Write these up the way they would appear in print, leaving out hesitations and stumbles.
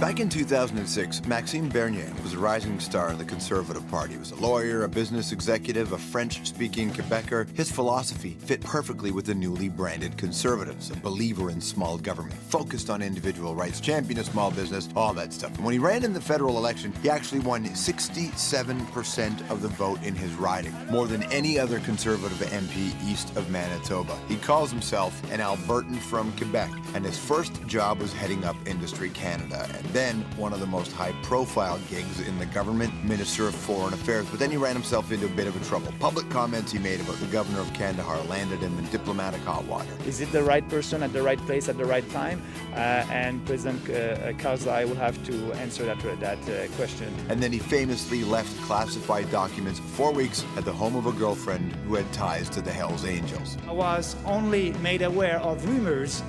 Back in 2006, Maxime Bernier was a rising star in the Conservative Party. He was a lawyer, a business executive, a French-speaking Quebecer. His philosophy fit perfectly with the newly branded Conservatives, a believer in small government, focused on individual rights, champion of small business, all that stuff. And when he ran in the federal election, he actually won 67% of the vote in his riding, more than any other Conservative MP east of Manitoba. He calls himself an Albertan from Quebec, and his first job was heading up Industry Canada, and then one of the most high-profile gigs in the government, Minister of Foreign Affairs. But then he ran himself into a bit of a trouble. Public comments he made about the governor of Kandahar landed him in diplomatic hot water. Is it the right person at the right place at the right time? And President Karzai will have to answer that question. And then he famously left classified documents for 4 weeks at the home of a girlfriend who had ties to the Hells Angels. I was only made aware of rumors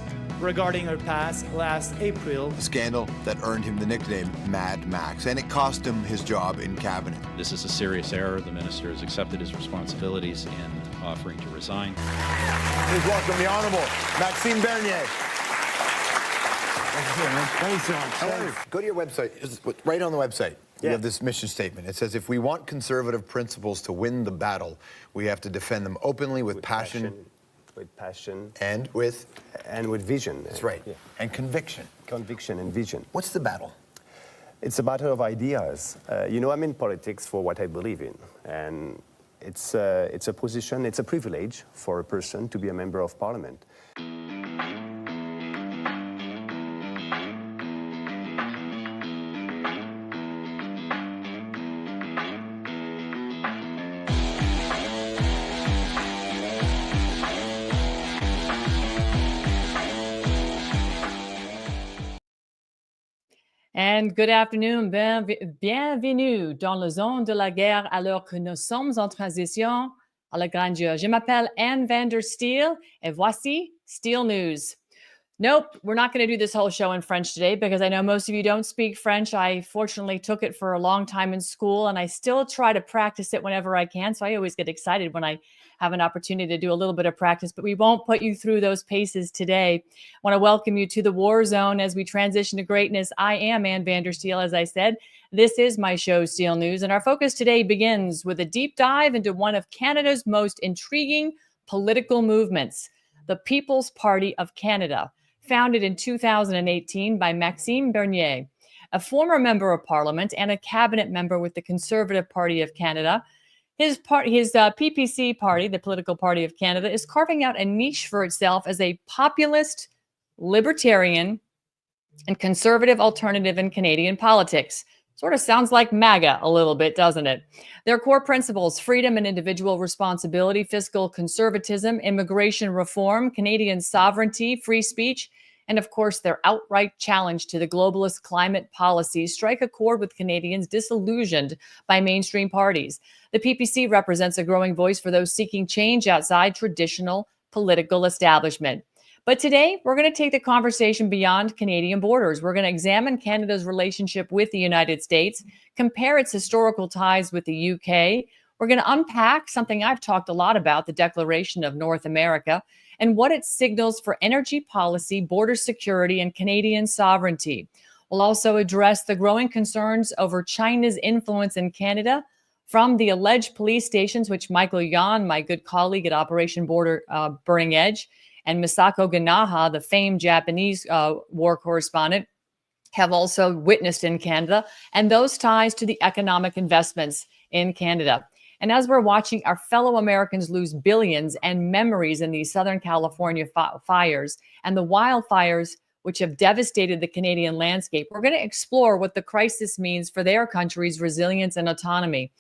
regarding her past last April. A scandal that earned him the nickname Mad Max, and it cost him his job in cabinet. This is a serious error. The minister has accepted his responsibilities in offering to resign. Please welcome the Honourable Maxime Bernier. Thanks so much. How are you? Go to your website. Right on the website, you have this mission statement. It says, if we want conservative principles to win the battle, we have to defend them openly with passion. With passion. And with? And with vision. That's right. Yeah. And conviction. Conviction and vision. What's the battle? It's a battle of ideas. I'm in politics for what I believe in. And it's a position, it's a privilege for a person to be a member of parliament. And good afternoon, bienvenue dans la zone de la guerre alors que nous sommes en transition à la grandeur. Je m'appelle Anne Vandersteel et voici Steel News. Nope, we're not going to do this whole show in French today because I know most of you don't speak French. I fortunately took it for a long time in school and I still try to practice it whenever I can. So I always get excited when I have an opportunity to do a little bit of practice, but we won't put you through those paces today. I want to welcome you to the war zone as we transition to greatness. I am Anne Vandersteel, as I said. This is my show, Steel News, and our focus today begins with a deep dive into one of Canada's most intriguing political movements, the People's Party of Canada, founded in 2018 by Maxime Bernier, a former member of Parliament and a cabinet member with the Conservative Party of Canada. His PPC party, the Political Party of Canada, is carving out a niche for itself as a populist, libertarian, and conservative alternative in Canadian politics. Sort of sounds like MAGA a little bit, doesn't it? Their core principles: freedom and individual responsibility, fiscal conservatism, immigration reform, Canadian sovereignty, free speech, and of course, their outright challenge to the globalist climate policies strike a chord with Canadians disillusioned by mainstream parties. The PPC represents a growing voice for those seeking change outside traditional political establishment. But today, we're going to take the conversation beyond Canadian borders. We're going to examine Canada's relationship with the United States, compare its historical ties with the UK. We're going to unpack something I've talked a lot about, the Declaration of North America, and what it signals for energy policy, border security, and Canadian sovereignty. We'll also address the growing concerns over China's influence in Canada from the alleged police stations, which Michael Yan, my good colleague at Operation Burning Edge, and Misako Ganaha, the famed Japanese war correspondent, have also witnessed in Canada, and those ties to the economic investments in Canada. And as we're watching our fellow Americans lose billions and memories in these Southern California fires and the wildfires which have devastated the Canadian landscape, we're going to explore what the crisis means for their country's resilience and autonomy.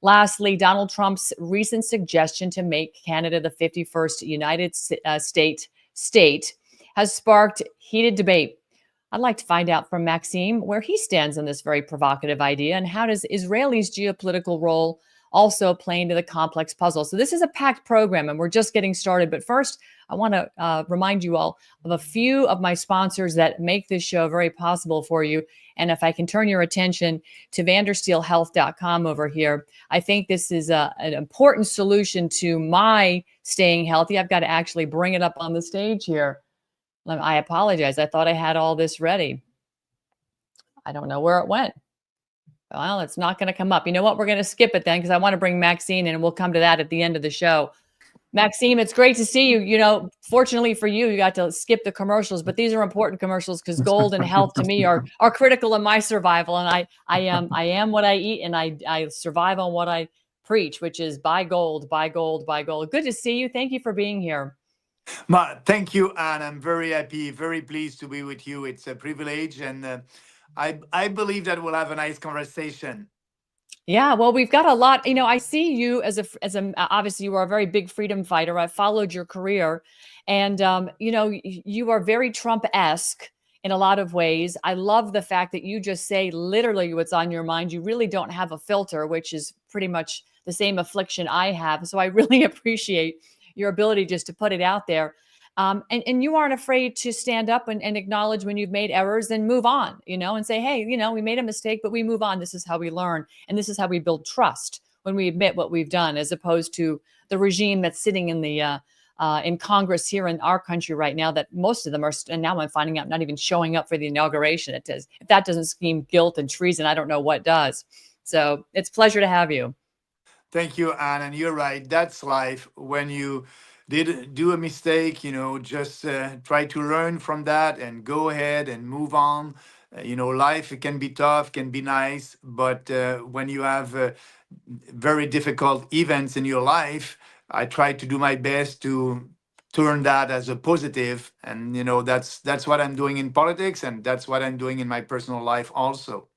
Lastly, Donald Trump's recent suggestion to make Canada the 51st United States state has sparked heated debate. I'd like to find out from Maxime where he stands on this very provocative idea and how does Israel's geopolitical role also play into the complex puzzle. So this is a packed program and we're just getting started. But first, I want to remind you all of a few of my sponsors that make this show very possible for you. And if I can turn your attention to vandersteelhealth.com over here, I think this is an important solution to my staying healthy. I've got to actually bring it up on the stage here. I apologize. I thought I had all this ready. I don't know where it went. Well, it's not going to come up. You know what? We're going to skip it then because I want to bring Maxine in and we'll come to that at the end of the show. Maxime, it's great to see you. You know, fortunately for you, you got to skip the commercials, but these are important commercials because gold and health to me are critical in my survival. And I am what I eat, and I survive on what I preach, which is buy gold, buy gold, buy gold. Good to see you. Thank you for being here. Thank you, Anne. I'm very happy, very pleased to be with you. It's a privilege, and I believe that we'll have a nice conversation. Yeah, well, we've got a lot. You know, I see you as a obviously you are a very big freedom fighter. I followed your career, and you know, you are very Trump-esque in a lot of ways. I love the fact that you just say literally what's on your mind. You really don't have a filter, which is pretty much the same affliction I have. So I really appreciate your ability just to put it out there. And you aren't afraid to stand up and acknowledge when you've made errors and move on, you know, and say, hey, you know, we made a mistake, but we move on. This is how we learn. And this is how we build trust when we admit what we've done, as opposed to the regime that's sitting in the in Congress here in our country right now, that most of them are, and now I'm finding out, not even showing up for the inauguration. It does. If that doesn't scream guilt and treason, I don't know what does. So it's a pleasure to have you. Thank you, Anne. And you're right. That's life. When you did do a mistake, you know, just try to learn from that and go ahead and move on. You know, life it can be tough, can be nice, but when you have very difficult events in your life, I try to do my best to turn that as a positive. And you know, that's what I'm doing in politics, and that's what I'm doing in my personal life also.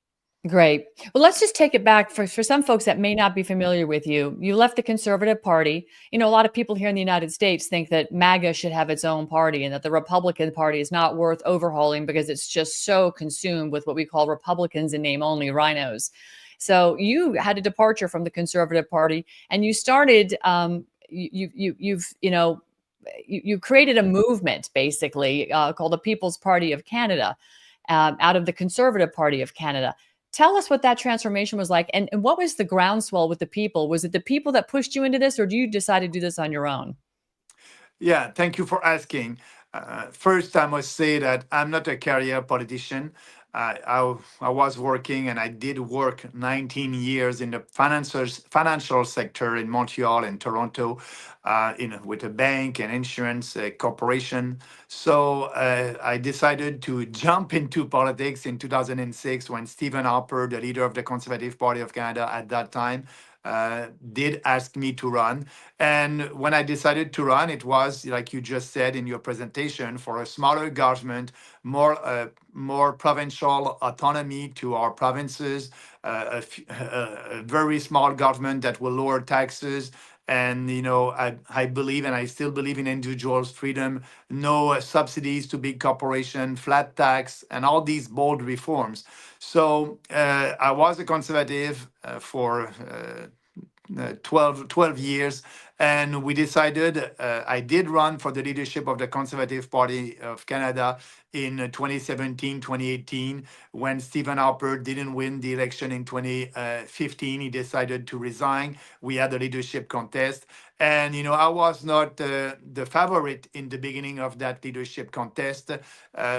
Great. Well, let's just take it back for some folks that may not be familiar with you. You left the Conservative Party. You know, a lot of people here in the United States think that MAGA should have its own party and that the Republican Party is not worth overhauling because it's just so consumed with what we call Republicans in name only, rhinos. So you had a departure from the Conservative Party, and you started. You created a movement basically called the People's Party of Canada, out of the Conservative Party of Canada. Tell us what that transformation was like, and what was the groundswell with the people? Was it the people that pushed you into this, or do you decide to do this on your own? Yeah, thank you for asking. First, I must say that I'm not a career politician. I was working, and I did work 19 years in the financial sector in Montreal and Toronto, with a bank and insurance corporation. So I decided to jump into politics in 2006 when Stephen Harper, the leader of the Conservative Party of Canada at that time, did ask me to run. And when I decided to run, it was, like you just said in your presentation, for a smaller government, more provincial autonomy to our provinces, a very small government that will lower taxes. And, you know, I believe, and I still believe in individuals' freedom, no subsidies to big corporation, flat tax, and all these bold reforms. So I was a conservative for 12 years, and we decided, I did run for the leadership of the Conservative Party of Canada in 2017, 2018. When Stephen Harper didn't win the election in 2015, he decided to resign. We had a leadership contest. And, you know, I was not the favorite in the beginning of that leadership contest.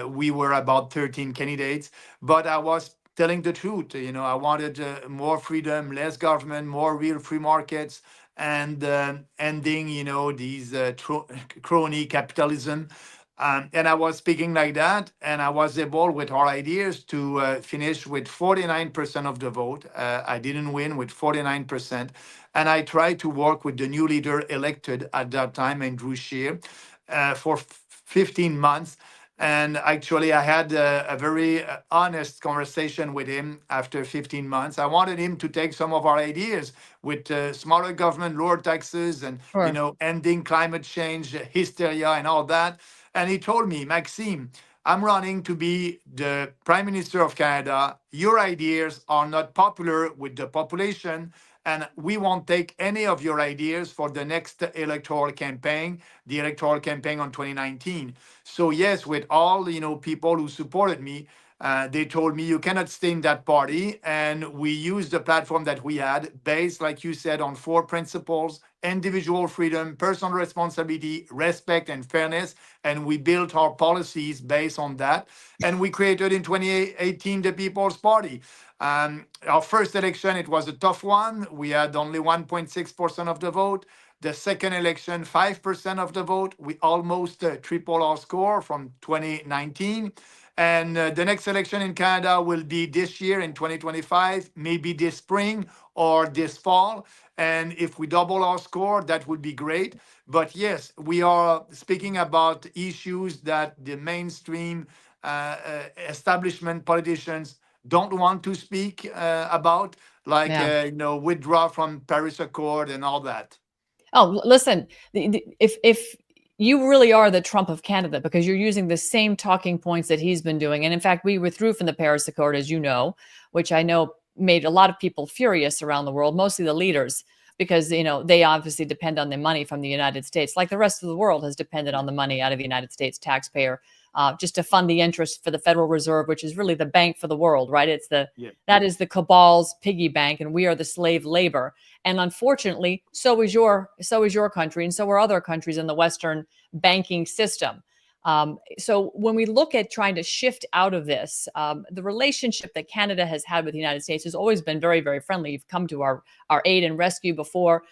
We were about 13 candidates, but I was telling the truth. You know, I wanted more freedom, less government, more real free markets, and ending, you know, these crony capitalism. And I was speaking like that, and I was able, with our ideas, to finish with 49% of the vote. I didn't win with 49%. And I tried to work with the new leader elected at that time, Andrew Scheer, for 15 months. And actually, I had a very honest conversation with him after 15 months. I wanted him to take some of our ideas with smaller government, lower taxes, and Sure. you know, ending climate change hysteria and all that. And he told me, Maxime, I'm running to be the Prime Minister of Canada. Your ideas are not popular with the population, and we won't take any of your ideas for the next electoral campaign, the electoral campaign on 2019. So yes, with all, you know, people who supported me, They told me you cannot stay in that party. And we used the platform that we had based, like you said, on 4 principles: individual freedom, personal responsibility, respect, and fairness. And we built our policies based on that. And we created in 2018 the People's Party. Our first election, it was a tough one. We had only 1.6% of the vote. The second election, 5% of the vote. We almost triple our score from 2019. And the next election in Canada will be this year in 2025, maybe this spring or this fall. And if we double our score, that would be great. But yes, we are speaking about issues that the mainstream establishment politicians don't want to speak about, like, withdraw from Paris Accord and all that. Oh, listen, if you really are the Trump of Canada, because you're using the same talking points that he's been doing. And in fact, we withdrew from the Paris Accord, as you know, which I know made a lot of people furious around the world, mostly the leaders, because, they obviously depend on the money from the United States, like the rest of the world has depended on the money out of the United States taxpayer, just to fund the interest for the Federal Reserve, which is really the bank for the world, right? It's that is the cabal's piggy bank, and we are the slave labor. And unfortunately, so is your country, and so are other countries in the Western banking system. So when we look at trying to shift out of this, the relationship that Canada has had with the United States has always been very, very friendly. You've come to our aid and rescue before.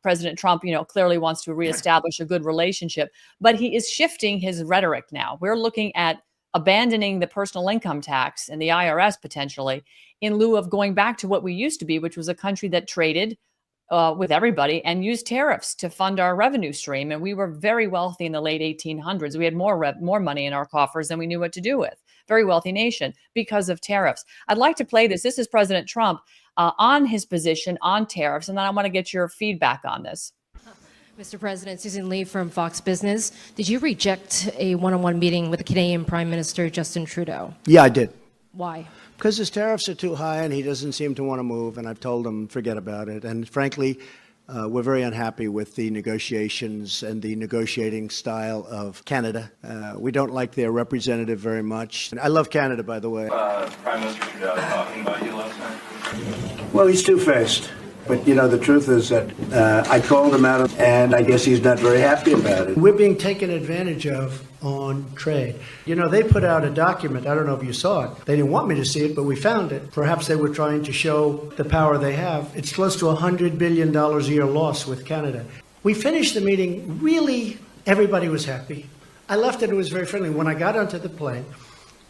President Trump, clearly wants to reestablish a good relationship, but he is shifting his rhetoric now. We're looking at abandoning the personal income tax and the IRS potentially in lieu of going back to what we used to be, which was a country that traded with everybody and used tariffs to fund our revenue stream. And we were very wealthy in the late 1800s. We had more money in our coffers than we knew what to do with. Very wealthy nation because of tariffs. I'd like to play this. This is President Trump on his position on tariffs. And then I want to get your feedback on this. Mr. President, Susan Lee from Fox Business. Did you reject a one-on-one meeting with the Canadian Prime Minister, Justin Trudeau? Yeah, I did. Why? Because his tariffs are too high and he doesn't seem to want to move, and I've told him forget about it. And frankly, we're very unhappy with the negotiations and the negotiating style of Canada. We don't like their representative very much. And I love Canada, by the way. Prime Minister Trudeau talking about you last night? Well, he's two-faced. But, the truth is that I called him out, and I guess he's not very happy about it. We're being taken advantage of on trade. They put out a document. I don't know if you saw it. They didn't want me to see it, but we found it. Perhaps they were trying to show the power they have. It's close to $100 billion a year loss with Canada. We finished the meeting. Really, everybody was happy. I left and it was very friendly. When I got onto the plane,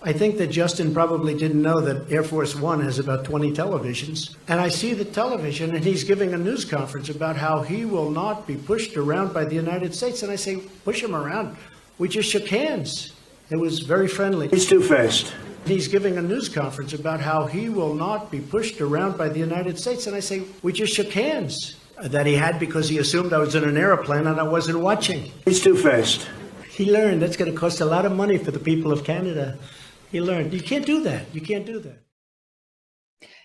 I think that Justin probably didn't know that Air Force One has about 20 televisions. And I see the television, and he's giving a news conference about how he will not be pushed around by the United States. And I say, push him around. We just shook hands. It was very friendly. He's two-faced. He's giving a news conference about how he will not be pushed around by the United States. And I say, we just shook hands. That he had because he assumed I was in an airplane and I wasn't watching. He's two-faced. He learned that's going to cost a lot of money for the people of Canada. He learned. You can't do that. You can't do that.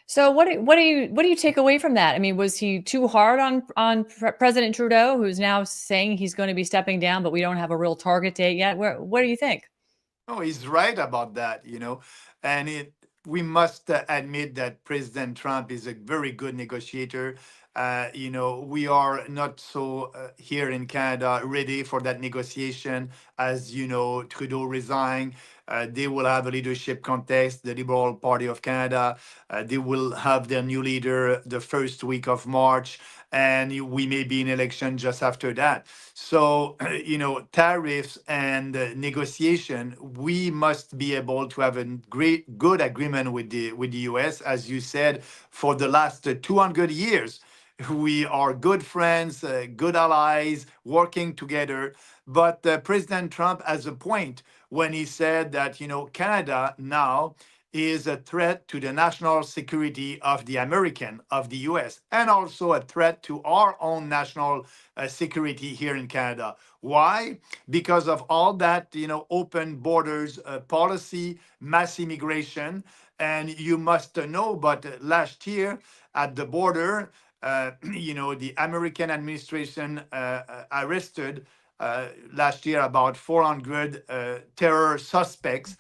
So what do you take away from that? I mean, was he too hard on President Trudeau, who's now saying he's going to be stepping down, but we don't have a real target date yet? What do you think? Oh, he's right about that, and we must admit that President Trump is a very good negotiator. We are not so here in Canada ready for that negotiation. As Trudeau resigned. They will have a leadership contest, the Liberal Party of Canada. They will have their new leader the first week of March, and we may be in election just after that. So, tariffs and negotiation, we must be able to have a good agreement with the U.S. As you said, for the last 200 years. We are good friends, good allies, working together. But President Trump has a point when he said that, Canada now is a threat to the national security of the U.S., and also a threat to our own national security here in Canada. Why? Because of all that, open borders policy, mass immigration. And you must know, but last year at the border, the American administration arrested last year about 400 terror suspects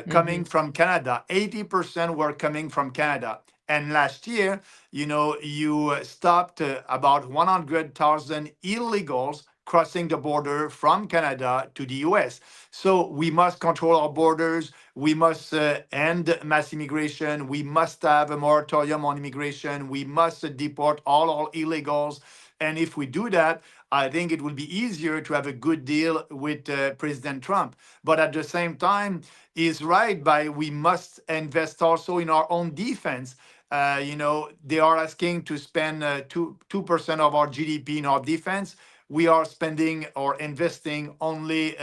coming from Canada. 80% were coming from Canada. And last year, you stopped about 100,000 illegals crossing the border from Canada to the US. So we must control our borders. We must end mass immigration. We must have a moratorium on immigration. We must deport all our illegals. And if we do that, I think it will be easier to have a good deal with President Trump. But at the same time, he's right by we must invest also in our own defense. They are asking to spend 2% of our GDP in our defense. We are spending or investing only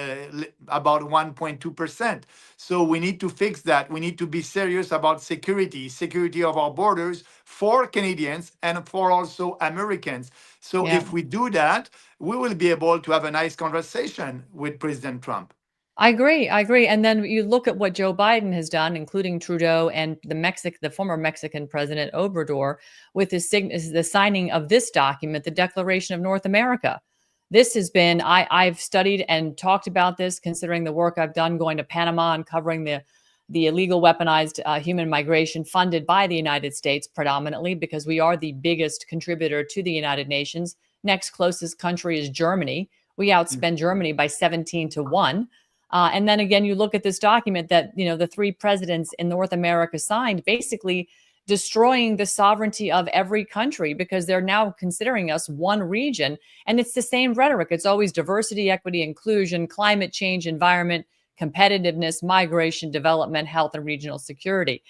about 1.2%. So we need to fix that. We need to be serious about security of our borders for Canadians and for also Americans. So if we do that, we will be able to have a nice conversation with President Trump. I agree. And then you look at what Joe Biden has done, including Trudeau and the former Mexican president Obrador, with the signing of this document, the Declaration of North America. This has been, I've studied and talked about this, considering the work I've done going to Panama and covering the illegal weaponized human migration funded by the United States predominantly, because we are the biggest contributor to the United Nations. Next closest country is Germany. We outspend Germany by 17-1. And then again, you look at this document that, the three presidents in North America signed, basically destroying the sovereignty of every country, because they're now considering us one region. And it's the same rhetoric. It's always diversity, equity, inclusion, climate change, environment, competitiveness, migration, development, health, and regional security.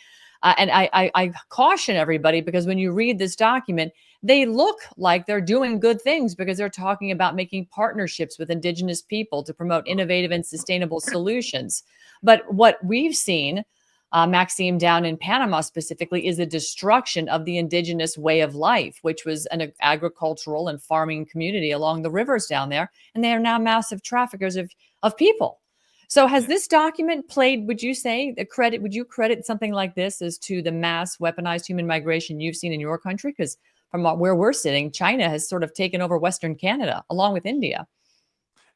And I caution everybody, because when you read this document, they look like they're doing good things, because they're talking about making partnerships with Indigenous people to promote innovative and sustainable solutions. But what we've seen, Maxime, down in Panama specifically, is the destruction of the Indigenous way of life, which was an agricultural and farming community along the rivers down there. And they are now massive traffickers of people. So has this document played, would you credit something like this as to the mass weaponized human migration you've seen in your country? Because from where we're sitting, China has sort of taken over Western Canada, along with India.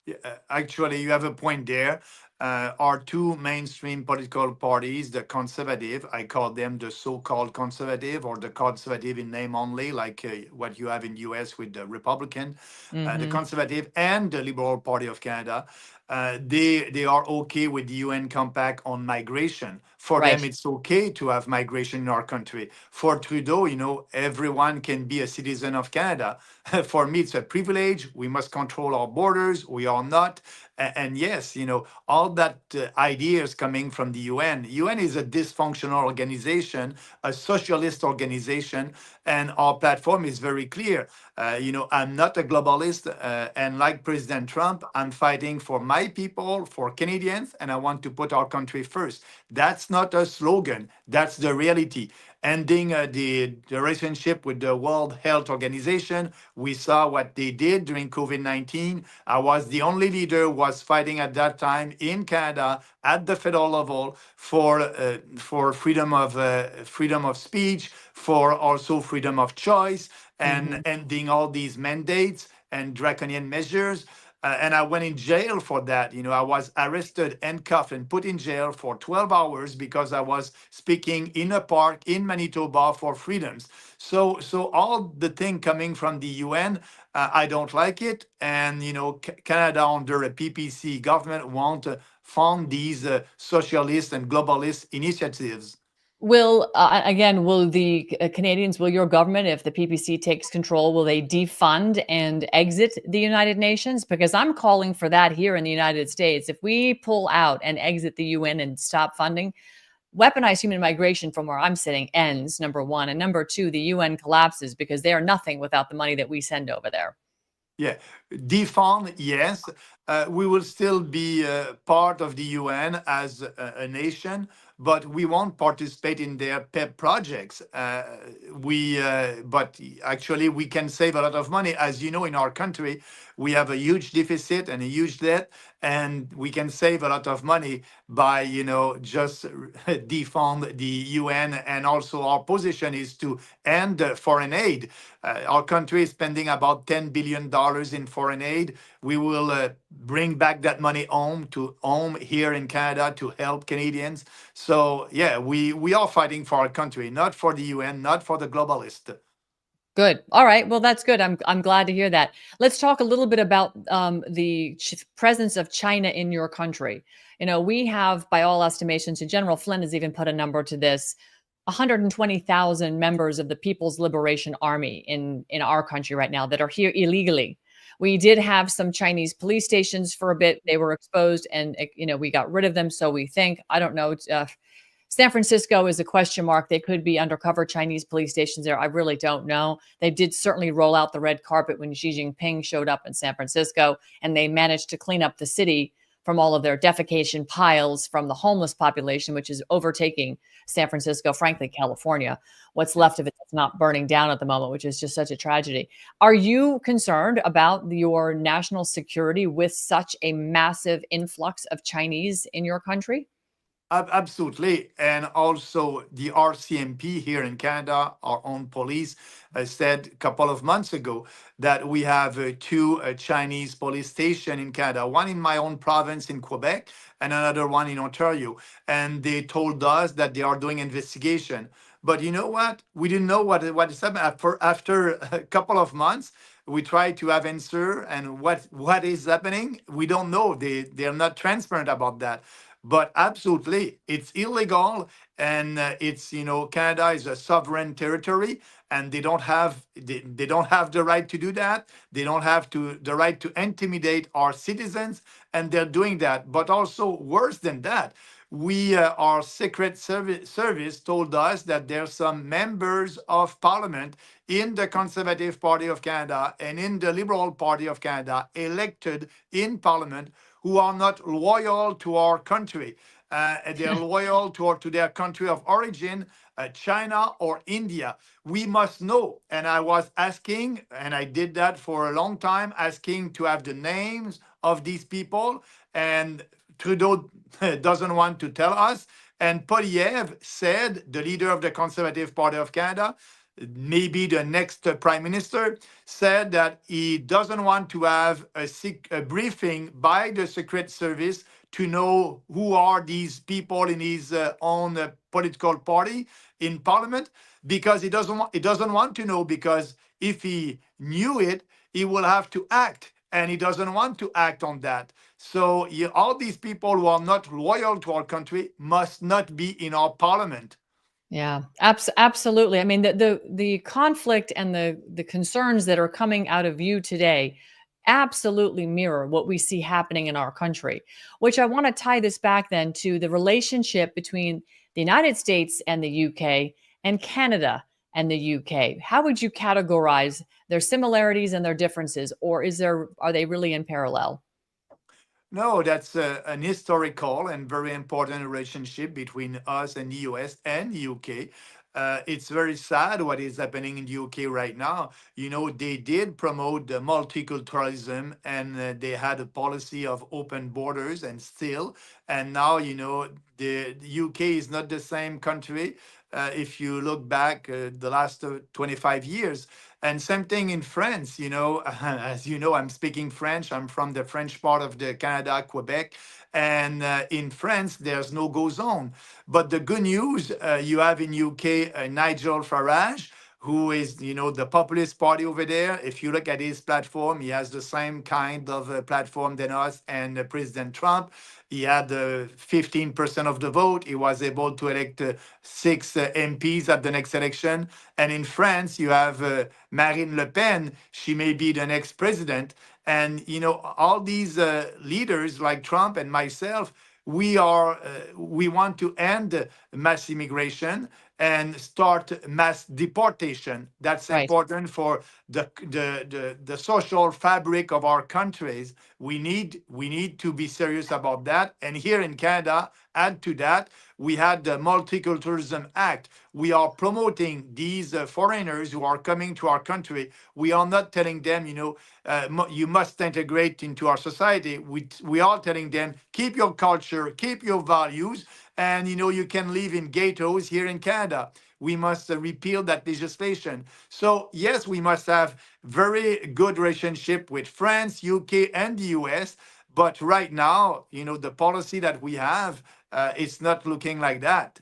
Yeah, actually, you have a point there. Our two mainstream political parties, the conservative, I call them the so-called conservative, or the conservative in name only, like what you have in the US with the Republican, the conservative and the Liberal Party of Canada. They are okay with the UN compact on migration. For them, it's okay to have migration in our country. For Trudeau, everyone can be a citizen of Canada. For me, it's a privilege. We must control our borders. We are not. And yes, all that ideas coming from the UN. UN is a dysfunctional organization, a socialist organization, and our platform is very clear. I'm not a globalist, and like President Trump, I'm fighting for my people, for Canadians, and I want to put our country first. That's not a slogan. That's the reality. Ending the relationship with the World Health Organization. We saw what they did during COVID-19. I was the only leader who was fighting at that time in Canada at the federal level for freedom of speech, for also freedom of choice, and ending all these mandates and draconian measures. And I went in jail for that. I was arrested, handcuffed, and put in jail for 12 hours because I was speaking in a park in Manitoba for freedoms. So all the thing coming from the UN, I don't like it. And, Canada under a PPC government want to fund these socialist and globalist initiatives. Will the Canadians, will your government, if the PPC takes control, will they defund and exit the United Nations? Because I'm calling for that here in the United States. If we pull out and exit the UN and stop funding, weaponized human migration from where I'm sitting ends, number one. And number two, the UN collapses, because they are nothing without the money that we send over there. Yeah, defund, yes. We will still be part of the UN as a nation, but we won't participate in their pet projects. But actually, we can save a lot of money. As you know, in our country, we have a huge deficit and a huge debt, and we can save a lot of money by, just defund the UN. And also, our position is to end foreign aid. Our country is spending about $10 billion in foreign aid. We will bring back that money home here in Canada to help Canadians. So yeah, we are fighting for our country, not for the UN, not for the globalists. Good. All right. Well, that's good. I'm glad to hear that. Let's talk a little bit about the presence of China in your country. We have, by all estimations, and General Flynn has even put a number to this, 120,000 members of the People's Liberation Army in our country right now that are here illegally. We did have some Chinese police stations for a bit. They were exposed, and we got rid of them. So we think, I don't know. San Francisco is a question mark. They could be undercover Chinese police stations there. I really don't know. They did certainly roll out the red carpet when Xi Jinping showed up in San Francisco, and they managed to clean up the city from all of their defecation piles from the homeless population, which is overtaking San Francisco, frankly, California. What's left of it that's not burning down at the moment, which is just such a tragedy. Are you concerned about your national security with such a massive influx of Chinese in your country? Absolutely. And also the RCMP here in Canada, our own police, said a couple of months ago that we have two Chinese police stations in Canada, one in my own province in Quebec and another one in Ontario. And they told us that they are doing investigation. But you know what? We didn't know what is happening. After a couple of months, we try to have answer and what is happening. We don't know. They're not transparent about that. But absolutely, it's illegal, and it's Canada is a sovereign territory, and they don't have the right to do that. They don't have the right to intimidate our citizens, and they're doing that. But also worse than that, our Secret Service told us that there's some members of Parliament in the Conservative Party of Canada and in the Liberal Party of Canada elected in Parliament who are not loyal to our country. They're loyal to their country of origin, China or India. We must know. And I was asking, and I did that for a long time, asking to have the names of these people. And Trudeau doesn't want to tell us. And Poilievre said, the leader of the Conservative Party of Canada, maybe the next prime minister, said that he doesn't want to have a briefing by the Secret Service to know who are these people in his own political party in Parliament, because he doesn't want to know, because if he knew it, he will have to act, and he doesn't want to act on that. So all these people who are not loyal to our country must not be in our Parliament. Yeah, absolutely. I mean, the conflict and the concerns that are coming out of you today absolutely mirror what we see happening in our country, which I want to tie this back then to the relationship between the United States and the UK and Canada and the UK. How would you categorize their similarities and their differences, or are they really in parallel? No, that's an historical and very important relationship between us and the US and the UK. It's very sad what is happening in the UK right now. They did promote the multiculturalism, and they had a policy of open borders, and still. And now, the UK is not the same country. If you look back the last 25 years. And same thing in France, as you know, I'm speaking French. I'm from the French part of the Canada, Quebec. And in France, there's no go zone. But the good news, you have in UK Nigel Farage, who is, the populist party over there. If you look at his platform, he has the same kind of platform than us and President Trump. He had 15% of the vote. He was able to elect 6 MPs at the next election. And in France, you have Marine Le Pen. She may be the next president. And, all these leaders like Trump and myself, we want to end mass immigration and start mass deportation. That's right. Important for the social fabric of our countries. We need to be serious about that. And here in Canada, add to that, we had the Multiculturalism Act. We are promoting these foreigners who are coming to our country. We are not telling them, you must integrate into our society. We are telling them, keep your culture, keep your values, and you can live in ghettos here in Canada. we must repeal that legislation. So yes, we must have very good relationship with France, UK, and the US. But right now, the policy that we have, it's not looking like that.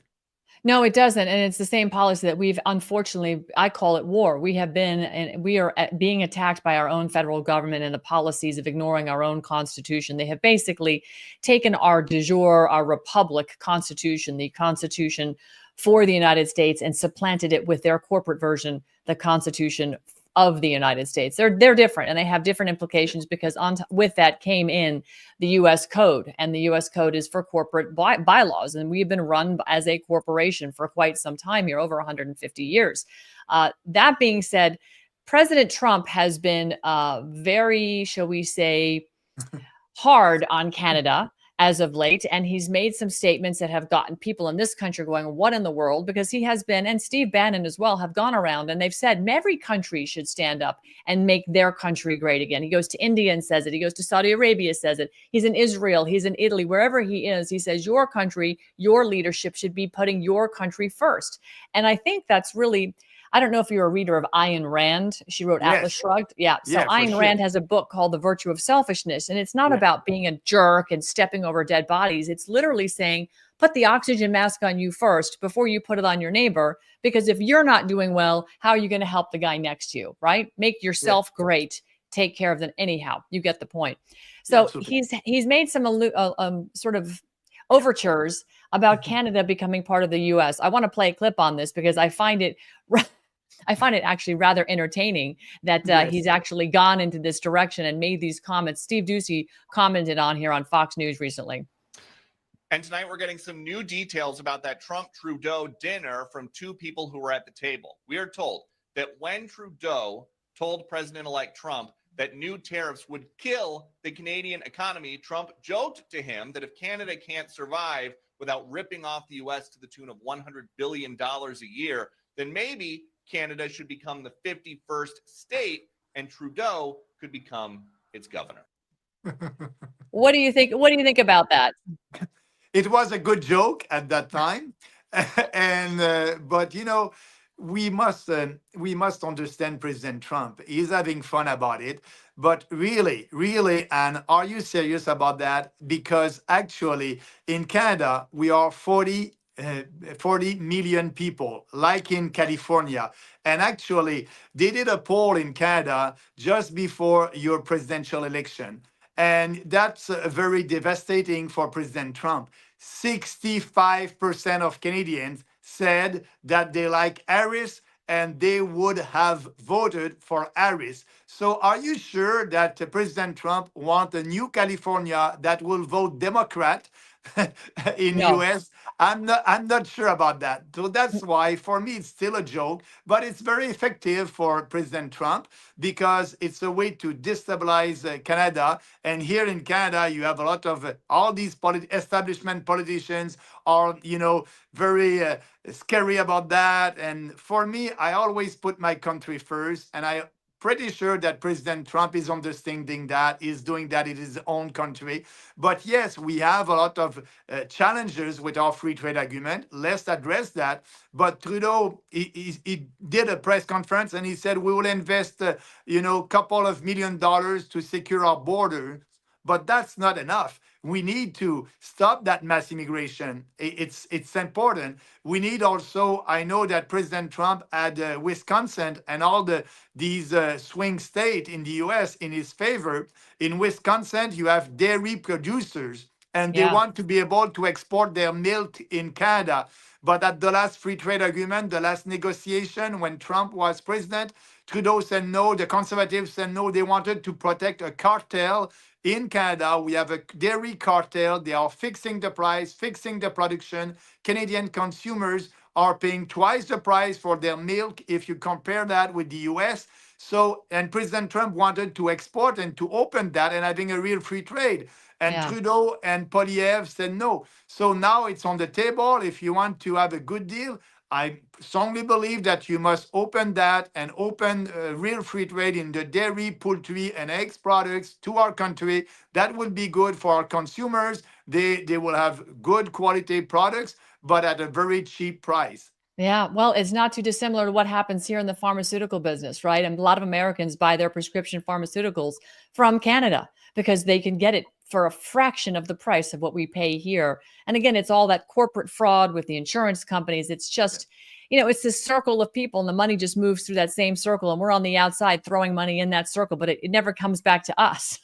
No, it doesn't. And it's the same policy that we've, unfortunately, I call it war. We have been, and we are being attacked by our own federal government and the policies of ignoring our own constitution. They have basically taken our de jure, our republic constitution, the constitution for the United States, and supplanted it with their corporate version, the constitution of the United States. They're different, and they have different implications because with that came in the U.S. code, and the U.S. code is for corporate bylaws, and we've been run as a corporation for quite some time here, over 150 years. That being said, President Trump has been very, shall we say, hard on Canada as of late, and he's made some statements that have gotten people in this country going, what in the world? Because he has been, and Steve Bannon as well, have gone around and they've said every country should stand up and make their country great again. He goes to India and says it. He goes to Saudi Arabia, says it. He's in Israel. He's in Italy. Wherever he is, he says your country, your leadership should be putting your country first. And I think that's really, I don't know if you're a reader of Ayn Rand. She wrote Atlas Shrugged. Yeah. So Ayn Rand has a book called The Virtue of Selfishness. And it's not about being a jerk and stepping over dead bodies. It's literally saying, put the oxygen mask on you first before you put it on your neighbor. Because if you're not doing well, how are you going to help the guy next to you, right? Make yourself great. Take care of them. Anyhow, you get the point. So he's made some sort of overtures about Canada becoming part of the U.S. I want to play a clip on this because I find it actually rather entertaining that he's actually gone into this direction and made these comments. Steve Doocy commented on here on Fox News recently. And tonight we're getting some new details about that Trump-Trudeau dinner from two people who were at the table. We are told that when Trudeau told President-elect Trump that new tariffs would kill the Canadian economy, Trump joked to him that if Canada can't survive without ripping off the U.S. to the tune of $100 billion a year, then maybe Canada should become the 51st state and Trudeau could become its governor. What do you think? What do you think about that? It was a good joke at that time. But we must understand President Trump. He's having fun about it. But really, and are you serious about that? Because actually in Canada, we are 40 million people, like in California. And actually, they did a poll in Canada just before your presidential election. And that's very devastating for President Trump. 65% of Canadians said that they like Harris and they would have voted for Harris. So are you sure that President Trump wants a new California that will vote Democrat in US? I'm not sure about that. So that's why, for me, it's still a joke, but it's very effective for President Trump because it's a way to destabilize Canada. And here in Canada, you have a lot of all these establishment politicians are, very scary about that. And for me, I always put my country first, and I'm pretty sure that President Trump is understanding that, is doing that in his own country. But yes, we have a lot of challenges with our free trade agreement. Let's address that. But Trudeau, he did a press conference and he said, we will invest, a couple of $1 million to secure our border. But that's not enough. We need to stop that mass immigration. It's important. We need also, I know that President Trump had Wisconsin and all these swing states in the US in his favor. In Wisconsin, you have dairy producers and they want to be able to export their milk in Canada. But at the last free trade agreement, the last negotiation, when Trump was president, Trudeau said no, the conservatives said no, they wanted to protect a cartel. In Canada, we have a dairy cartel. They are fixing the price, fixing the production. Canadian consumers are paying twice the price for their milk if you compare that with the US. So, and President Trump wanted to export and to open that and having a real free trade. And Trudeau and Poilievre said no. So now it's on the table. If you want to have a good deal, I strongly believe that you must open that and open real free trade in the dairy, poultry, and eggs products to our country. That will be good for our consumers. They will have good quality products, but at a very cheap price. Yeah, well, it's not too dissimilar to what happens here in the pharmaceutical business, right? And a lot of Americans buy their prescription pharmaceuticals from Canada because they can get it for a fraction of the price of what we pay here. And again, it's all that corporate fraud with the insurance companies. It's just, it's this circle of people and the money just moves through that same circle. And we're on the outside throwing money in that circle, but it never comes back to us.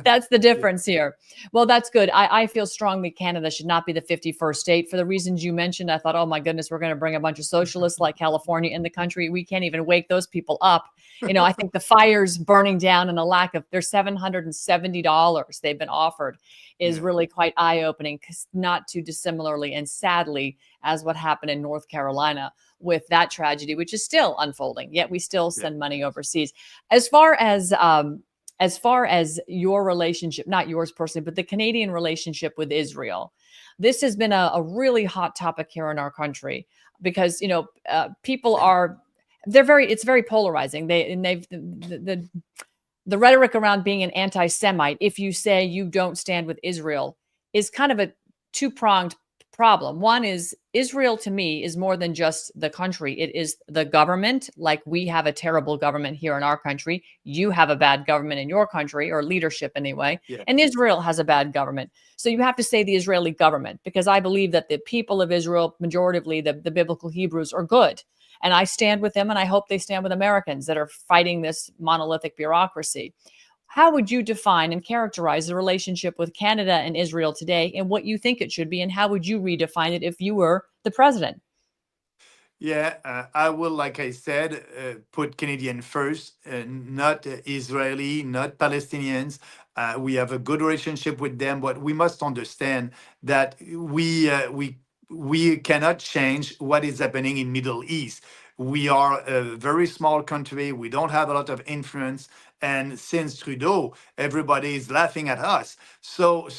That's the difference here. Well, that's good. I feel strongly Canada should not be the 51st state for the reasons you mentioned. I thought, oh my goodness, we're going to bring a bunch of socialists like California in the country. We can't even wake those people up. I think the fires burning down and the lack of their $770 they've been offered is really quite eye-opening, because not too dissimilarly and sadly as what happened in North Carolina with that tragedy, which is still unfolding, yet we still send money overseas. As far as your relationship, not yours personally, but the Canadian relationship with Israel, this has been a really hot topic here in our country because, people it's very polarizing. The rhetoric around being an anti-Semite, if you say you don't stand with Israel, is kind of a two-pronged problem. One is Israel, to me, is more than just the country. It is the government. Like, we have a terrible government here in our country. You have a bad government in your country, or leadership anyway. Yeah. And Israel has a bad government. So you have to say the Israeli government, because I believe that the people of Israel, majoritively the biblical Hebrews, are good. And I stand with them, and I hope they stand with Americans that are fighting this monolithic bureaucracy. How would you define and characterize the relationship with Canada and Israel today, and what you think it should be, and how would you redefine it if you were the president? Yeah, I will, like I said, put Canadian first, not Israeli, not Palestinians. We have a good relationship with them, but we must understand that we cannot change what is happening in Middle East. We are a very small country. We don't have a lot of influence. And since Trudeau, everybody is laughing at us. So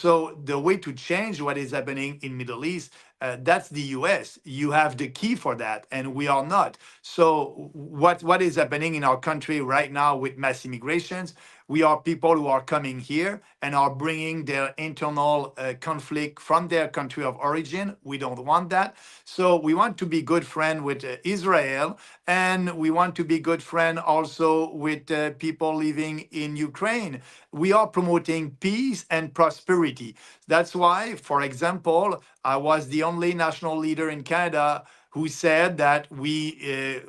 the way to change what is happening in Middle East, that's the US. You have the key for that, and we are not. So what is happening in our country right now with mass immigrations? We are people who are coming here and are bringing their internal conflict from their country of origin. We don't want that. So we want to be good friend with Israel, and we want to be good friend also with people living in Ukraine. We are promoting peace and prosperity. That's why, for example, I was the only national leader in Canada who said that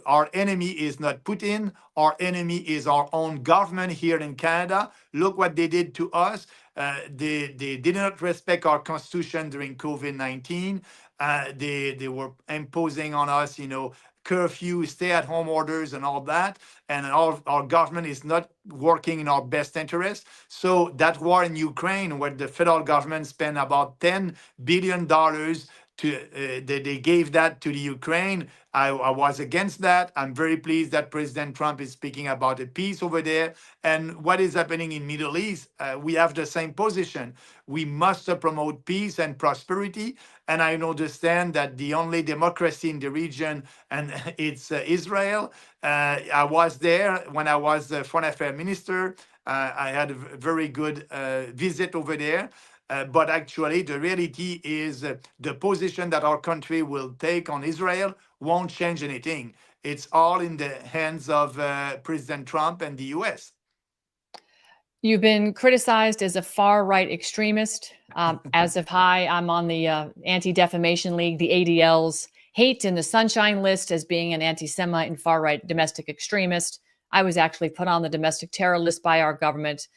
our enemy is not Putin, our enemy is our own government here in Canada. Look what they did to us. They did not respect our constitution during COVID-19. They were imposing on us, curfew, stay-at-home orders, and all that. And our government is not working in our best interest. So that war in Ukraine, where the federal government spent about $10 billion they gave that to the Ukraine. I was against that. I'm very pleased that President Trump is speaking about a peace over there. And what is happening in Middle East, we have the same position. We must promote peace and prosperity. And I understand that the only democracy in the region, and it's Israel. I was there when I was the Foreign Affairs Minister. I had a very good visit over there. But actually, the reality is the position that our country will take on Israel won't change anything. It's all in the hands of President Trump and the U.S. You've been criticized as a far-right extremist. As of I'm on the Anti-Defamation League, the ADL's hate in the sunshine list as being an anti-Semite and far-right domestic extremist. I was actually put on the domestic terror list by our government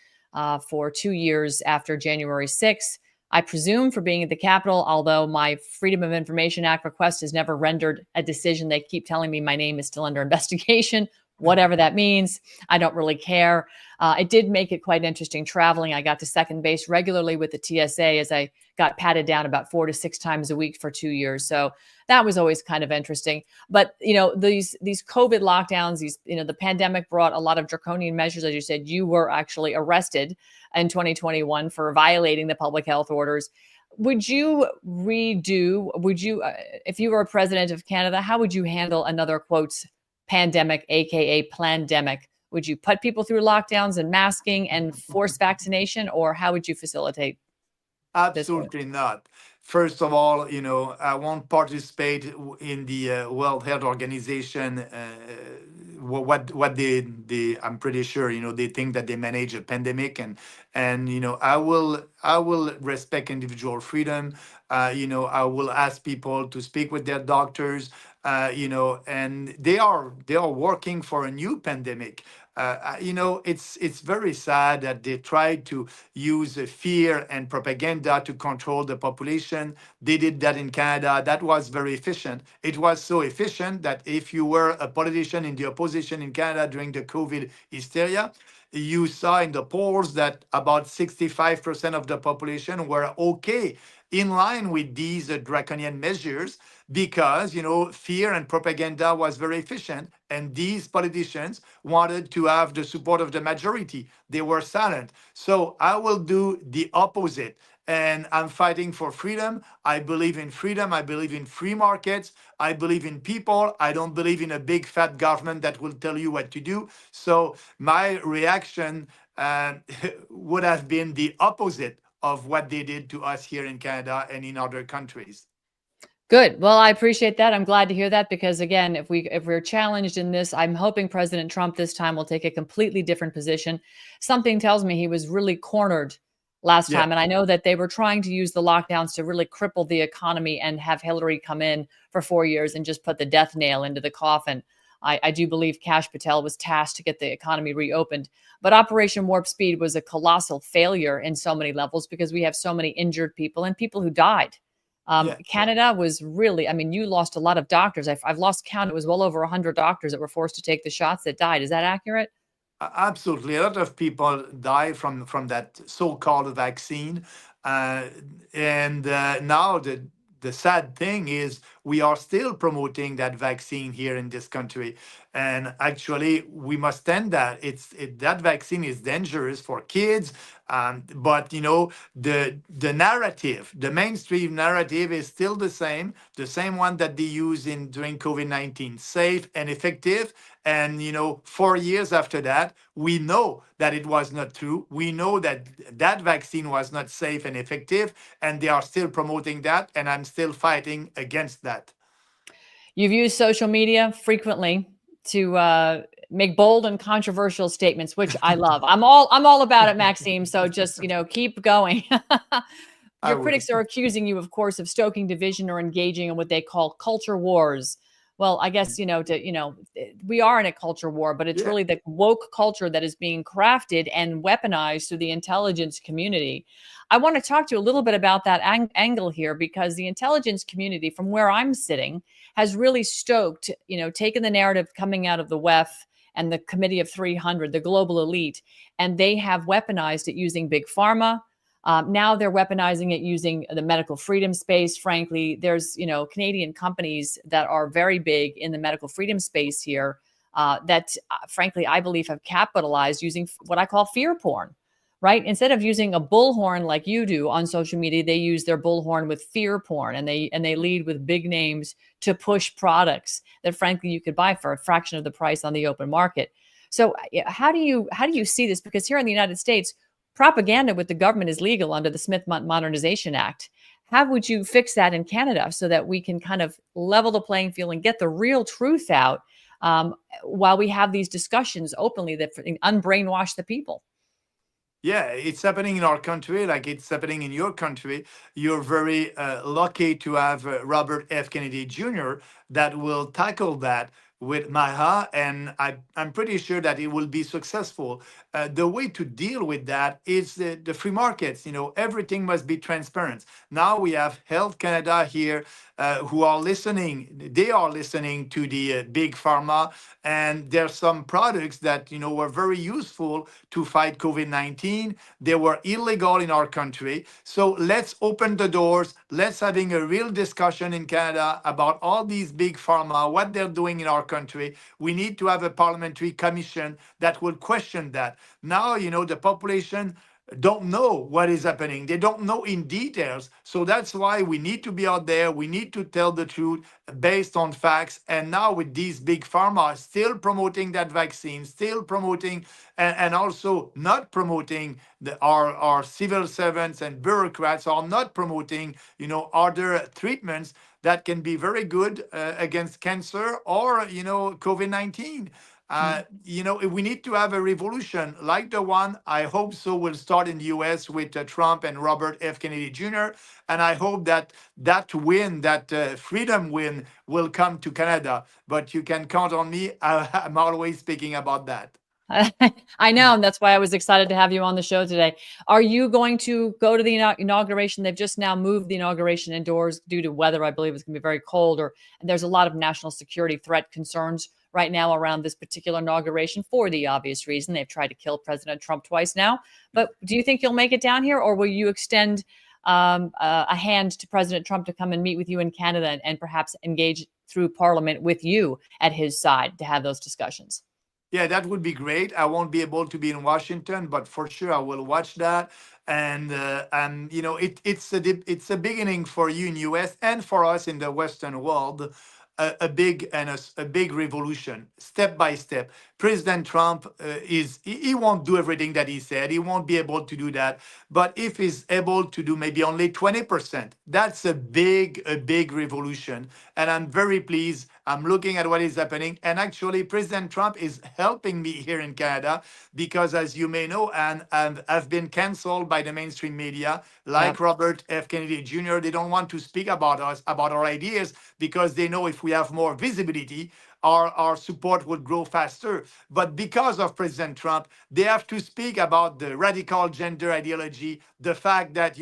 for 2 years after January 6th. I presume for being at the Capitol, although my Freedom of Information Act request has never rendered a decision. They keep telling me my name is still under investigation, whatever that means. I don't really care. It did make it quite interesting traveling. I got to second base regularly with the TSA as I got patted down about 4 to 6 times a week for 2 years. So that was always kind of interesting. But, these COVID lockdowns, the pandemic brought a lot of draconian measures. As you said, you were actually arrested in 2021 for violating the public health orders. Would you if you were a president of Canada, how would you handle another, quotes, pandemic, AKA plandemic? Would you put people through lockdowns and masking and force vaccination, or how would you facilitate? Absolutely not. First of all, I won't participate in the World Health Organization. What they I'm pretty sure they think that they manage a pandemic, and I will respect individual freedom. I will ask people to speak with their doctors. And they are working for a new pandemic. It's very sad that they try to use fear and propaganda to control the population. They did that in Canada. That was very efficient. It was so efficient that if you were a politician in the opposition in Canada during the COVID hysteria, you saw in the polls that about 65% of the population were okay in line with these draconian measures because fear and propaganda was very efficient, and these politicians wanted to have the support of the majority. They were silent. So I will do the opposite. And I'm fighting for freedom. I believe in freedom. I believe in free markets. I believe in people. I don't believe in a big fat government that will tell you what to do. So my reaction would have been the opposite of what they did to us here in Canada and in other countries. Good. Well, I appreciate that. I'm glad to hear that because again, if we're challenged in this, I'm hoping President Trump this time will take a completely different position. Something tells me he was really cornered last time, and I know that they were trying to use the lockdowns to really cripple the economy and have Hillary come in for 4 years and just put the death nail into the coffin. I do believe Kash Patel was tasked to get the economy reopened, but Operation Warp Speed was a colossal failure in so many levels because we have so many injured people and people who died. Canada was really, I mean, you lost a lot of doctors. I've lost count. It was well over 100 doctors that were forced to take the shots that died. Is that accurate? Absolutely. A lot of people die from that so-called vaccine. And now the sad thing is we are still promoting that vaccine here in this country. And actually, we must end that. That vaccine is dangerous for kids. But the narrative, the mainstream narrative is still the same one that they use during COVID-19, safe and effective. And 4 years after that, we know that it was not true. We know that that vaccine was not safe and effective, and they are still promoting that. And I'm still fighting against that. You've used social media frequently to make bold and controversial statements, which I love. I'm all about it, Maxime. So just keep going. Your critics are accusing you, of course, of stoking division or engaging in what they call culture wars. Well, I guess we are in a culture war, but it's really the woke culture that is being crafted and weaponized through the intelligence community. I want to talk to you a little bit about that angle here, because the intelligence community, from where I'm sitting, has really stoked, taken the narrative coming out of the WEF and the Committee of 300, the global elite, and they have weaponized it using big pharma. Now they're weaponizing it using the medical freedom space. Frankly, there's, Canadian companies that are very big in the medical freedom space here that, frankly, I believe have capitalized using what I call fear porn, right? Instead of using a bullhorn like you do on social media, they use their bullhorn with fear porn, and they lead with big names to push products that, frankly, you could buy for a fraction of the price on the open market. So how do you see this? Because here in the United States, propaganda with the government is legal under the Smith Modernization Act. How would you fix that in Canada so that we can kind of level the playing field and get the real truth out while we have these discussions openly that unbrainwash the people? Yeah, it's happening in our country, like it's happening in your country. You're very lucky to have Robert F. Kennedy Jr. that will tackle that with Maha, and I'm pretty sure that it will be successful. The way to deal with that is the free markets. Everything must be transparent. Now we have Health Canada here who are listening. They are listening to the big pharma, and there's some products that were very useful to fight COVID-19. They were illegal in our country. So let's open the doors. Let's having a real discussion in Canada about all these big pharma, what they're doing in our country. We need to have a parliamentary commission that will question that. Now, the population don't know what is happening. They don't know in details. So that's why we need to be out there. We need to tell the truth based on facts. And now with these big pharma still promoting that vaccine, still promoting and also not promoting our civil servants and bureaucrats are not promoting, other treatments that can be very good against cancer or, COVID-19. We need to have a revolution like the one I hope so will start in the US with Trump and Robert F. Kennedy Jr. And I hope that win, that freedom win, will come to Canada. But you can count on me. I'm always speaking about that. I know, and that's why I was excited to have you on the show today. Are you going to go to the inauguration? They've just now moved the inauguration indoors due to weather. I believe it's going to be very cold, and there's a lot of national security threat concerns right now around this particular inauguration for the obvious reason. They've tried to kill President Trump twice now. But do you think you'll make it down here, or will you extend a hand to President Trump to come and meet with you in Canada and perhaps engage through Parliament with you at his side to have those discussions? Yeah, that would be great. I won't be able to be in Washington, but for sure I will watch that. And it's a beginning for you in US and for us in the Western world. A big revolution, step by step. President Trump he won't do everything that he said. He won't be able to do that. But if he's able to do maybe only 20%, that's a big revolution. And I'm very pleased. I'm looking at what is happening. And actually, President Trump is helping me here in Canada because, as you may know, and I've been canceled by the mainstream media, like Robert F. Kennedy Jr. They don't want to speak about us, about our ideas, because they know if we have more visibility, our support would grow faster. But because of President Trump, they have to speak about the radical gender ideology, the fact that,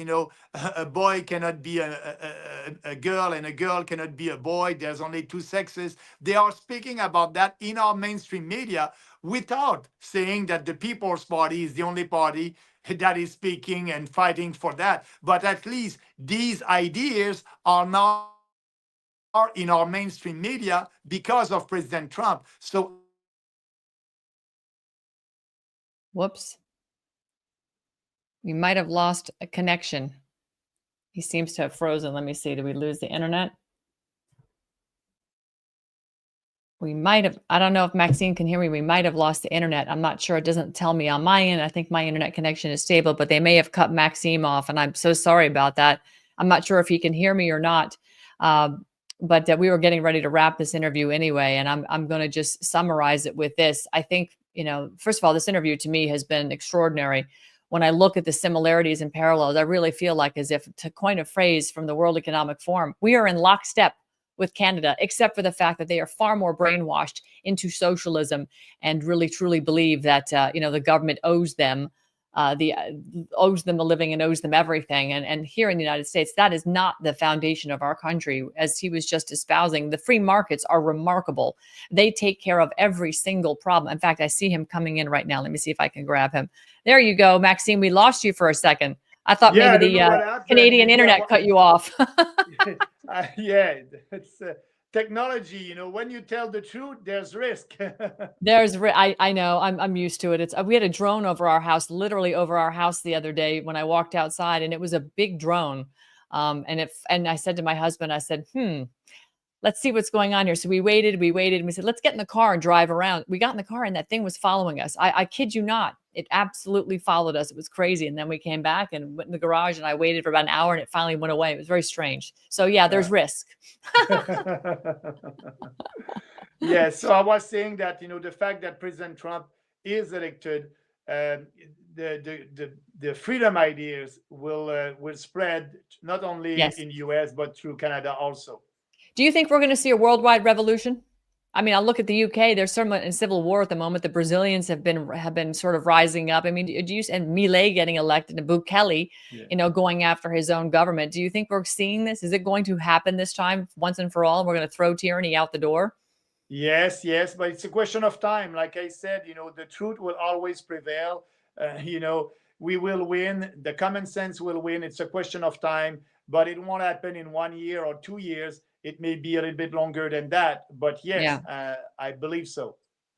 a boy cannot be a girl and a girl cannot be a boy. There's only two sexes. They are speaking about that in our mainstream media without saying that the People's Party is the only party that is speaking and fighting for that. But at least these ideas are now in our mainstream media because of President Trump. So, whoops. We might have lost a connection. He seems to have frozen. Let me see. Did we lose the internet? We might have. I don't know if Maxime can hear me. We might have lost the internet. I'm not sure. It doesn't tell me on my end. I think my internet connection is stable, but they may have cut Maxime off, and I'm so sorry about that. I'm not sure if he can hear me or not. But we were getting ready to wrap this interview anyway, and I'm going to just summarize it with this. I think, first of all, this interview to me has been extraordinary. When I look at the similarities and parallels, I really feel like, as if to coin a phrase from the World Economic Forum, we are in lockstep with Canada, except for the fact that they are far more brainwashed into socialism and really truly believe that the government owes them the living and owes them everything. And here in the United States, that is not the foundation of our country. As he was just espousing, the free markets are remarkable. They take care of every single problem. In fact, I see him coming in right now. Let me see if I can grab him. There you go, Maxime. We lost you for a second. I thought maybe the Canadian internet cut you off. It's technology. When you tell the truth, there's risk. I know. I'm used to it. We had a drone over our house, literally over our house the other day when I walked outside, and it was a big drone. And I said to my husband, I said, let's see what's going on here. So we waited, and we said, let's get in the car and drive around. We got in the car, and that thing was following us. I kid you not. It absolutely followed us. It was crazy. And then we came back and went in the garage, and I waited for about an hour, and it finally went away. It was very strange. So yeah, there's risk. Yeah. So I was saying that, the fact that President Trump is elected, the freedom ideas will spread not only in the US, but through Canada also. Do you think we're going to see a worldwide revolution? I mean, I look at the UK. They're somewhat in civil war at the moment. The Brazilians have been sort of rising up. I mean, and Milei getting elected, and Bukele, going after his own government. Do you think we're seeing this? Is it going to happen this time, once and for all? We're going to throw tyranny out the door? Yes, but it's a question of time. Like I said, the truth will always prevail. We will win. The common sense will win. It's a question of time, but it won't happen in 1 year or 2 years. It may be a little bit longer than that, but yes, I believe so.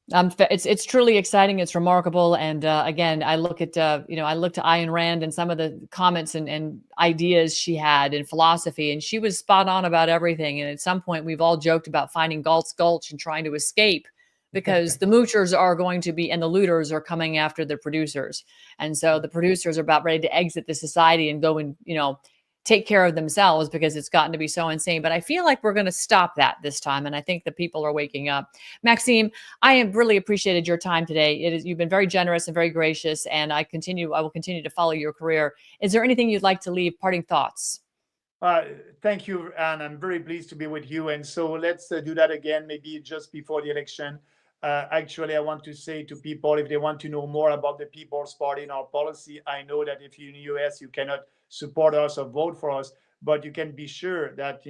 It's truly exciting. It's remarkable. And again, I look at I look to Ayn Rand and some of the comments and ideas she had in philosophy, and she was spot on about everything. And at some point, we've all joked about finding Galt's Gulch and trying to escape because the moochers are going to be and the looters are coming after the producers, and so the producers are about ready to exit the society and go and take care of themselves because it's gotten to be so insane. But I feel like we're going to stop that this time. And I think the people are waking up. Maxime, I have really appreciated your time today. You've been very generous and very gracious. And I will continue to follow your career. Is there anything you'd like to leave? Parting thoughts? Thank you, Anne. I'm very pleased to be with you. And so let's do that again, maybe just before the election. Actually, I want to say to people, if they want to know more about the People's Party and our policy, I know that if you're in the US, you cannot support us or vote for us, but you can be sure that,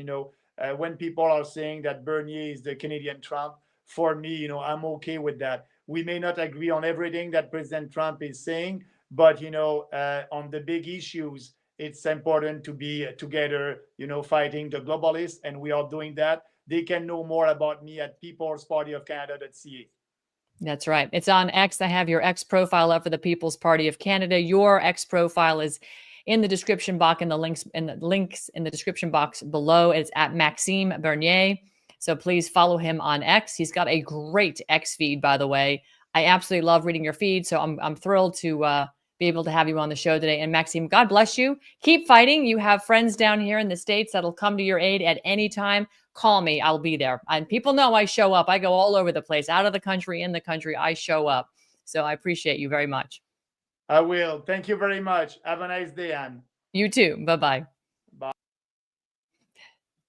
when people are saying that Bernier is the Canadian Trump, for me, I'm okay with that. We may not agree on everything that President Trump is saying, but, on the big issues, it's important to be together, fighting the globalists, and we are doing that. They can know more about me at peoplespartyofcanada.ca. That's right. It's on X. I have your X profile up for the People's Party of Canada. Your X profile is in the description box and the links in the description box below. It's at Maxime Bernier. So please follow him on X. He's got a great X feed, by the way. I absolutely love reading your feed. So I'm thrilled to be able to have you on the show today. And Maxime, God bless you. Keep fighting. You have friends down here in the States that'll come to your aid at any time. Call me. I'll be there. And people know I show up. I go all over the place, out of the country, in the country. I show up. So I appreciate you very much. I will. Thank you very much. Have a nice day, Anne. You too. Bye-bye. Bye.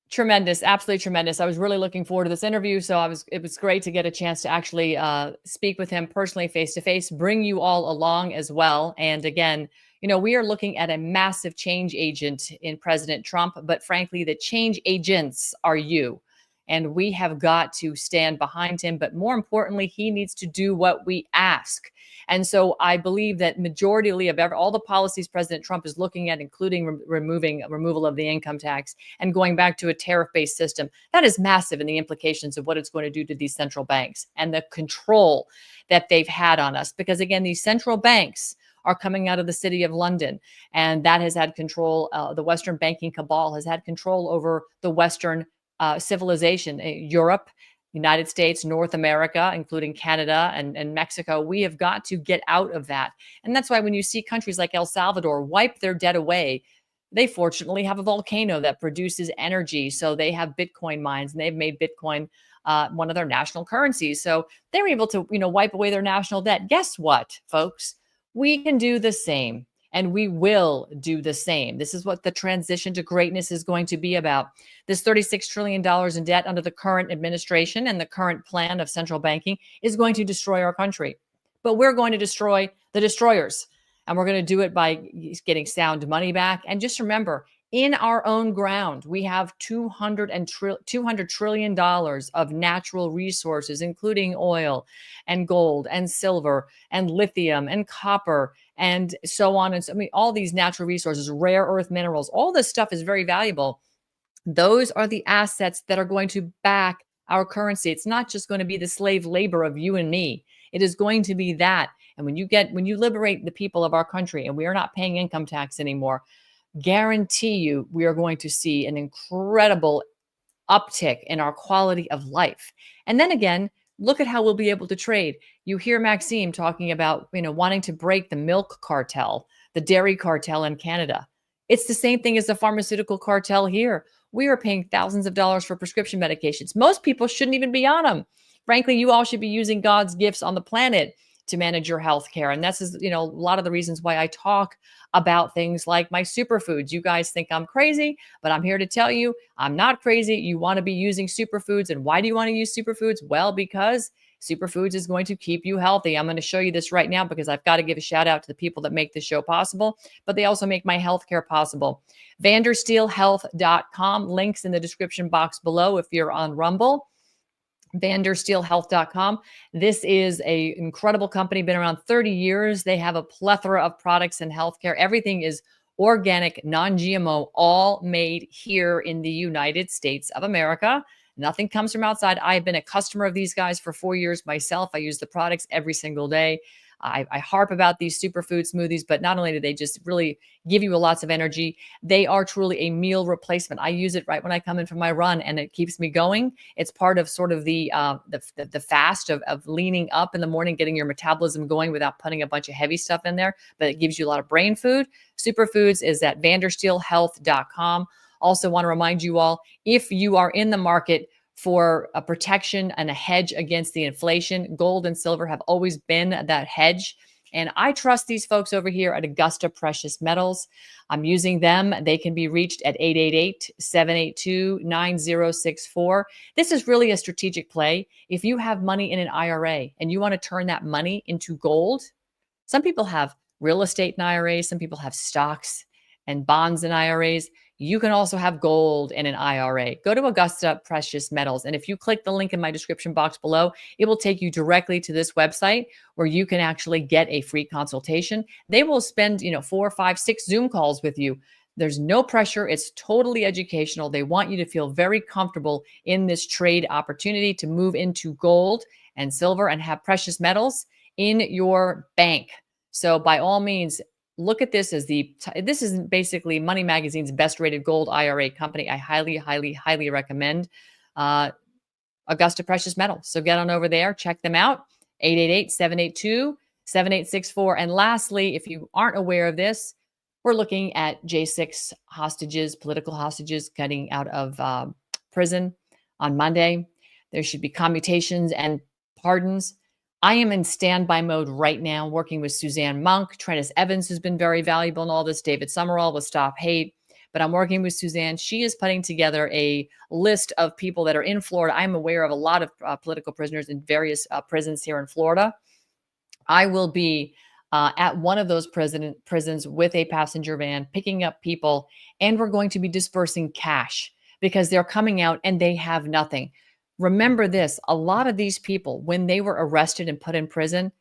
Tremendous. Absolutely tremendous. I was really looking forward to this interview. So it was great to get a chance to actually speak with him personally, face to face, bring you all along as well. And again, we are looking at a massive change agent in President Trump, but frankly, the change agents are you. And we have got to stand behind him. But more importantly, he needs to do what we ask. And so I believe that majority of all the policies President Trump is looking at, including removal of the income tax and going back to a tariff-based system, that is massive in the implications of what it's going to do to these central banks and the control that they've had on us. Because again, these central banks are coming out of the city of London, and that has had control. The Western banking cabal has had control over the Western civilization, Europe, United States, North America, including Canada and Mexico. We have got to get out of that. And that's why when you see countries like El Salvador wipe their debt away, they fortunately have a volcano that produces energy. So they have Bitcoin mines, and they've made Bitcoin one of their national currencies. So they're able to, wipe away their national debt. Guess what, folks? We can do the same. And we will do the same. This is what the transition to greatness is going to be about. This $36 trillion in debt under the current administration and the current plan of central banking is going to destroy our country. But we're going to destroy the destroyers. And we're going to do it by getting sound money back. And just remember, in our own ground, we have $200 trillion of natural resources, including oil and gold and silver and lithium and copper and so on. And so, all these natural resources, rare earth minerals, all this stuff is very valuable. Those are the assets that are going to back our currency. It's not just going to be the slave labor of you and me. It is going to be that. And when you liberate the people of our country and we are not paying income tax anymore, guarantee you we are going to see an incredible uptick in our quality of life. And then again, look at how we'll be able to trade. You hear Maxime talking about, wanting to break the milk cartel, the dairy cartel in Canada. It's the same thing as the pharmaceutical cartel here. We are paying thousands of dollars for prescription medications. Most people shouldn't even be on them. Frankly, you all should be using God's gifts on the planet to manage your health care. And this is, a lot of the reasons why I talk about things like my superfoods. You guys think I'm crazy, but I'm here to tell you I'm not crazy. You want to be using superfoods. And why do you want to use superfoods? Well, because superfoods is going to keep you healthy. I'm going to show you this right now because I've got to give a shout out to the people that make this show possible, but they also make my healthcare possible. Vandersteelhealth.com, links in the description box below if you're on Rumble. Vandersteelhealth.com. This is an incredible company, been around 30 years. They have a plethora of products in healthcare. Everything is organic, non-GMO, all made here in the United States of America. Nothing comes from outside. I've been a customer of these guys for 4 years myself. I use the products every single day. I harp about these superfood smoothies, but not only do they just really give you lots of energy, they are truly a meal replacement. I use it right when I come in from my run, and it keeps me going. It's part of sort of the fast of leaning up in the morning, getting your metabolism going without putting a bunch of heavy stuff in there, but it gives you a lot of brain food. Superfoods is at vandersteelhealth.com. Also want to remind you all, if you are in the market for a protection and a hedge against the inflation, gold and silver have always been that hedge. And I trust these folks over here at Augusta Precious Metals. I'm using them. They can be reached at 888-782-9064. This is really a strategic play. If you have money in an IRA and you want to turn that money into gold, some people have real estate in IRAs, some people have stocks and bonds in IRAs. You can also have gold in an IRA. Go to Augusta Precious Metals. And if you click the link in my description box below, it will take you directly to this website where you can actually get a free consultation. They will spend, 4, 5, 6 Zoom calls with you. There's no pressure. It's totally educational. They want you to feel very comfortable in this trade opportunity to move into gold and silver and have precious metals in your bank. So by all means, look at this as this is basically Money Magazine's best rated gold IRA company. I highly, highly, highly recommend Augusta Precious Metals. So get on over there, check them out, 888-782-7864. And lastly, if you aren't aware of this, we're looking at J6 hostages, political hostages getting out of prison on Monday. There should be commutations and pardons. I am in standby mode right now, working with Suzanne Monk. Trennis Evans has been very valuable in all this. David Summerall with Stop Hate. But I'm working with Suzanne. She is putting together a list of people that are in Florida. I'm aware of a lot of political prisoners in various prisons here in Florida. I will be at one of those prisons with a passenger van, picking up people, and we're going to be dispersing cash because they're coming out and they have nothing. Remember this, a lot of these people, when they were arrested and put in prison,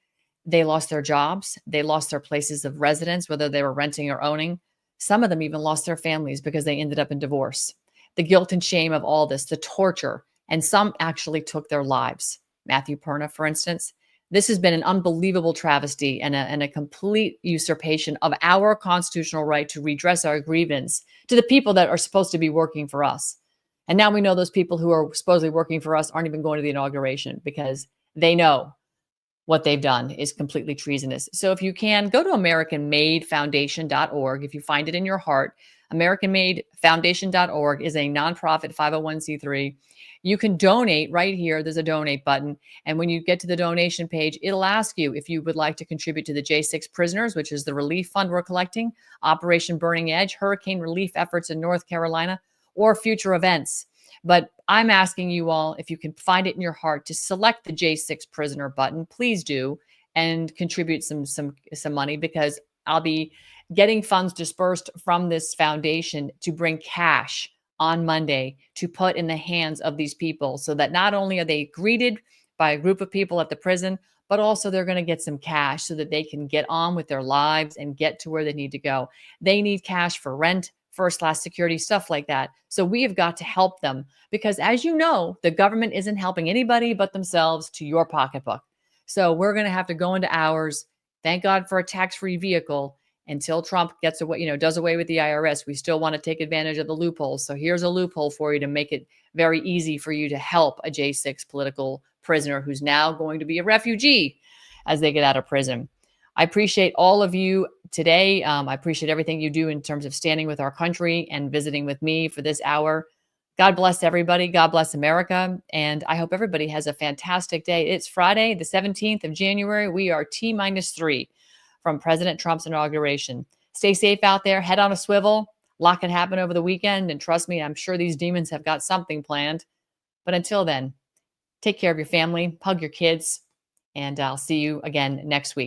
they lost their jobs. They lost their places of residence, whether they were renting or owning. Some of them even lost their families because they ended up in divorce. The guilt and shame of all this, the torture, and some actually took their lives. Matthew Perna, for instance. This has been an unbelievable travesty and a complete usurpation of our constitutional right to redress our grievance to the people that are supposed to be working for us. And now we know those people who are supposedly working for us aren't even going to the inauguration because they know what they've done is completely treasonous. So if you can, go to AmericanMadeFoundation.org. If you find it in your heart, AmericanMadeFoundation.org is a nonprofit 501c3. You can donate right here. There's a donate button. And when you get to the donation page, it'll ask you if you would like to contribute to the J6 prisoners, which is the relief fund we're collecting, Operation Burning Edge, hurricane relief efforts in North Carolina, or future events. But I'm asking you all, if you can find it in your heart, to select the J6 prisoner button. Please do, and contribute some money, because I'll be getting funds dispersed from this foundation to bring cash on Monday to put in the hands of these people, so that not only are they greeted by a group of people at the prison, but also they're going to get some cash so that they can get on with their lives and get to where they need to go. They need cash for rent, first-class security, stuff like that. So we have got to help them because, as you know, the government isn't helping anybody but themselves to your pocketbook. So we're going to have to go into ours. Thank God for a tax-free vehicle until Trump gets away, does away with the IRS. We still want to take advantage of the loopholes. So here's a loophole for you to make it very easy for you to help a J6 political prisoner who's now going to be a refugee as they get out of prison. I appreciate all of you today. I appreciate everything you do in terms of standing with our country and visiting with me for this hour. God bless everybody. God bless America. And I hope everybody has a fantastic day. It's Friday, the 17th of January. We are T-3 from President Trump's inauguration. Stay safe out there. Head on a swivel. A lot can happen over the weekend. And trust me, I'm sure these demons have got something planned. But until then, take care of your family, hug your kids, and I'll see you again next week.